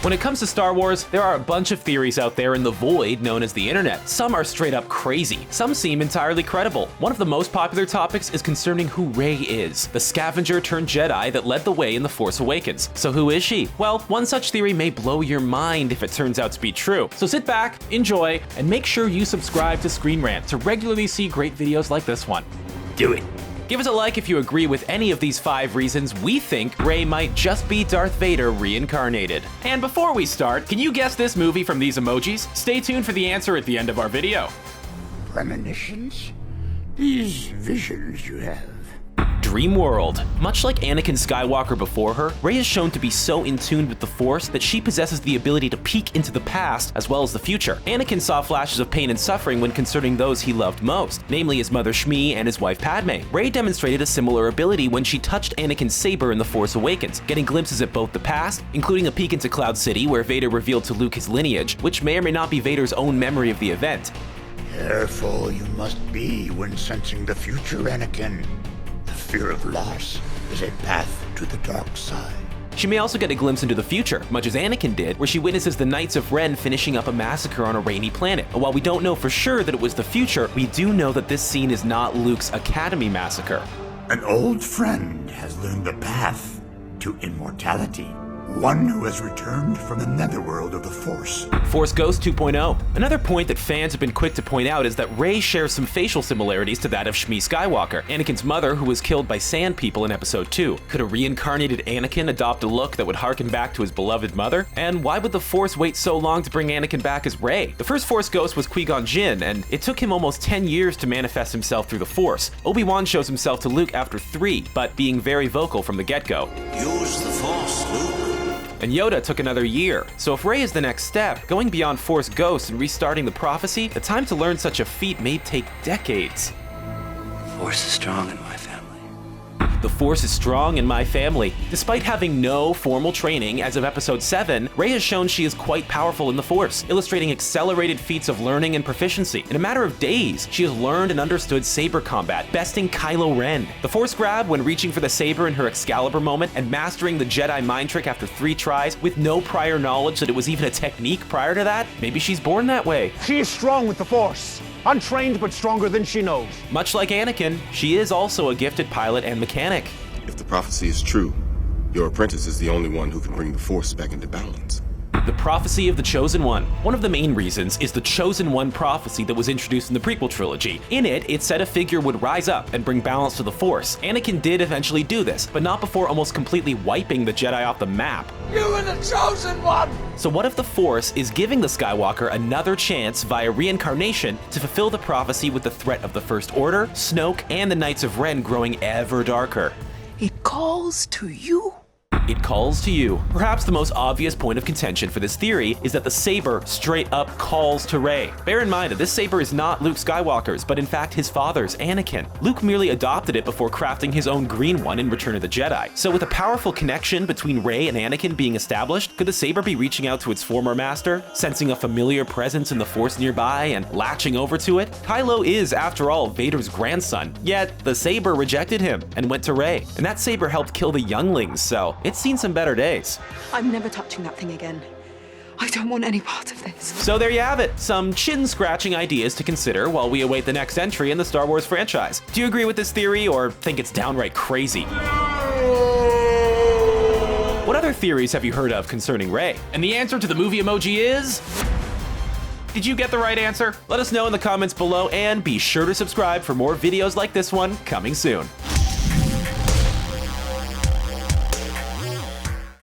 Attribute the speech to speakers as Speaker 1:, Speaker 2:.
Speaker 1: When it comes to Star Wars, there are a bunch of theories out there in the void known as the internet. Some are straight up crazy. Some seem entirely credible. One of the most popular topics is concerning who Rey is, the scavenger turned Jedi that led the way in The Force Awakens. So who is she? Well, one such theory may blow your mind if it turns out to be true. So sit back, enjoy, and make sure you subscribe to ScreenRant to regularly see great videos like this one. Do it! Give us a like if you agree with any of these 5 reasons we think Rey might just be Darth Vader reincarnated. And before we start, can you guess this movie from these emojis? Stay tuned for the answer at the end of our video.
Speaker 2: Premonitions? These visions you have.
Speaker 1: DREAMWORLD. Much like Anakin Skywalker before her, Rey is shown to be so in tune with the Force that she possesses the ability to peek into the past as well as the future. Anakin saw flashes of pain and suffering when concerning those he loved most, namely his mother Shmi and his wife Padme. Rey demonstrated a similar ability when she touched Anakin's saber in The Force Awakens, getting glimpses at both the past, including a peek into Cloud City where Vader revealed to Luke his lineage, which may or may not be Vader's own memory of the event.
Speaker 2: Careful you must be when sensing the future, Anakin. The fear of loss is a path to the dark side.
Speaker 1: She may also get a glimpse into the future, much as Anakin did, where she witnesses the Knights of Ren finishing up a massacre on a rainy planet. And while we don't know for sure that it was the future, we do know that this scene is not Luke's Academy massacre.
Speaker 2: An old friend has learned the path to immortality. One who has returned from the netherworld of the Force.
Speaker 1: Force Ghost 2.0. Another point that fans have been quick to point out is that Rey shares some facial similarities to that of Shmi Skywalker, Anakin's mother who was killed by Sand People in Episode 2. Could a reincarnated Anakin adopt a look that would harken back to his beloved mother? And why would the Force wait so long to bring Anakin back as Rey? The first Force Ghost was Qui-Gon Jinn, and it took him almost 10 years to manifest himself through the Force. Obi-Wan shows himself to Luke after 3, but being very vocal from the get-go.
Speaker 3: Use the Force, Luke.
Speaker 1: And Yoda took another year. So if Rey is the next step, going beyond Force Ghosts and restarting the prophecy, the time to learn such a feat may take decades.
Speaker 3: Force is strong in my family.
Speaker 1: The Force is strong in my family. Despite having no formal training as of Episode 7, Rey has shown she is quite powerful in the Force, illustrating accelerated feats of learning and proficiency. In a matter of days, she has learned and understood saber combat, besting Kylo Ren. The Force grab when reaching for the saber in her Excalibur moment, and mastering the Jedi mind trick after 3 tries with no prior knowledge that it was even a technique prior to that. Maybe she's born that way.
Speaker 4: She is strong with the Force. Untrained but stronger than she knows.
Speaker 1: Much like Anakin, she is also a gifted pilot and mechanic.
Speaker 5: If the prophecy is true, your apprentice is the only one who can bring the Force back into balance.
Speaker 1: The prophecy of the Chosen One. One of the main reasons is the Chosen One prophecy that was introduced in the prequel trilogy. In it said a figure would rise up and bring balance to the Force. Anakin did eventually do this, but not before almost completely wiping the Jedi off the map.
Speaker 6: You are the Chosen One!
Speaker 1: So what if the Force is giving the Skywalker another chance via reincarnation to fulfill the prophecy with the threat of the First Order, Snoke, and the Knights of Ren growing ever darker?
Speaker 6: It calls to you.
Speaker 1: It calls to you. Perhaps the most obvious point of contention for this theory is that the saber straight up calls to Rey. Bear in mind that this saber is not Luke Skywalker's, but in fact his father's, Anakin. Luke merely adopted it before crafting his own green one in Return of the Jedi. So with a powerful connection between Rey and Anakin being established, could the saber be reaching out to its former master, sensing a familiar presence in the Force nearby and latching over to it? Kylo is, after all, Vader's grandson, yet the saber rejected him and went to Rey. And that saber helped kill the younglings, so it's seen some better days.
Speaker 7: I'm never touching that thing again. I don't want any part of this.
Speaker 1: So there you have it, some chin-scratching ideas to consider while we await the next entry in the Star Wars franchise. Do you agree with this theory or think it's downright crazy? What other theories have you heard of concerning Rey? And the answer to the movie emoji is... Did you get the right answer? Let us know in the comments below and be sure to subscribe for more videos like this one coming soon.